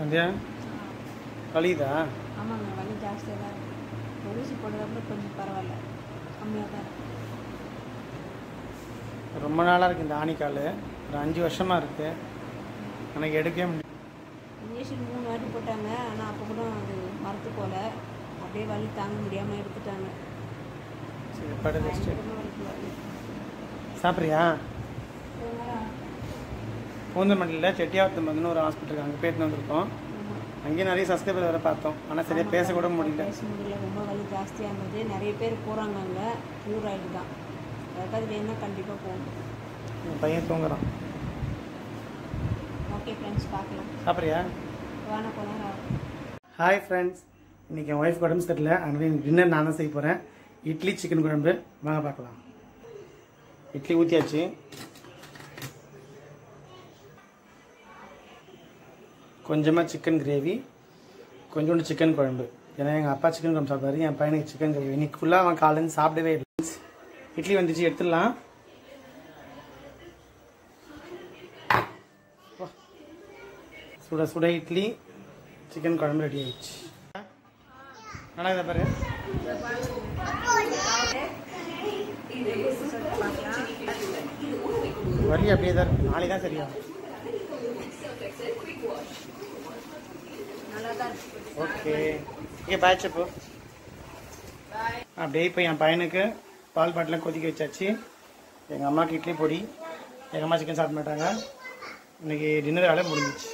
அப்படியா வலிதா? ஆமாங்க, வலி ஜாஸ்தியாக தான் இருக்குது. ஊசி போடுறதுல கொஞ்சம் பரவாயில்ல, கம்மியாக தான் இருக்குது. ரொம்ப நாளாக இருக்குது இந்த ஆணிக்கால், ஒரு 5 வருஷமாக இருக்குது. எனக்கு எடுக்கவே முடியும். இன்ஜெக்ஷன் 3 வாட்டி போட்டாங்க, ஆனால் அப்போ கூட அது மரத்து போல அப்படியே வலி தாங்க முடியாமல் எடுத்துட்டாங்க. சரி படு ரெஸ்ட். வலி சாப்பிட்றியா? பூந்தமல்லியில் செட்டியாவத்தம்பதுன்னு ஒரு ஹாஸ்பிட்டல் அங்கே போயிட்டு வந்திருக்கோம். அங்கேயும் நிறைய சப்ஸ்கிரைபர் வேறு பார்த்தோம், ஆனால் சரியாக பேசக்கூட முடியல. பேச முடியல, ரொம்ப வலி ஜாஸ்தியாக இருந்தது. நிறைய பேர் போகிறாங்க, அங்கே க்யூர் ஆகிட்டு தான். யாருக்காவது வேணும்னா கண்டிப்பாக போகணும். என் பையன் தூங்குறான். ஓகே ஃப்ரெண்ட்ஸ், பார்க்கலாம். சாப்பிட்றியா? வேணா போனால். ஹாய் ஃப்ரெண்ட்ஸ், இன்றைக்கி என் ஒய்ஃப் உடம்பு சரியில்லை, அதனால எனக்கு டின்னர் நான் தான் செய்ய போகிறேன். இட்லி சிக்கன் குழம்பு, வாங்க பார்க்கலாம். இட்லி ஊற்றியாச்சு. கொஞ்சமாக சிக்கன் கிரேவி, கொஞ்சோண்டு சிக்கன் குழம்பு. ஏன்னா எங்கள் அப்பா சிக்கன் குழம்பு சாப்பிடுவாரு, என் பையனுக்கு சிக்கன் கிரேவி. இன்னைக்கு ஃபுல்லாக அவன் காலையிலேருந்து சாப்பிடவே இல்லை. இட்லி வந்துச்சு, எடுத்துடலாம். சுட சுட இட்லி சிக்கன் குழம்பு ரெடி ஆயிடுச்சு. நல்லா இதை பாரு. வலி அப்படியே தான் இருக்கு, நாளைக்கு தான் சரியாகும். ஓகே ஓகே, பாய் செப்பு. அப்படியே இப்போ என் பையனுக்கு பால் பாட்டிலாம் கொதிக்க வச்சாச்சு. எங்கள் அம்மாவுக்கு இட்லி பொடி, எங்கள் அம்மா சிக்கன் சாப்பிட மாட்டாங்க. இன்னைக்கு டின்னர் வேலை முடிஞ்சிச்சு.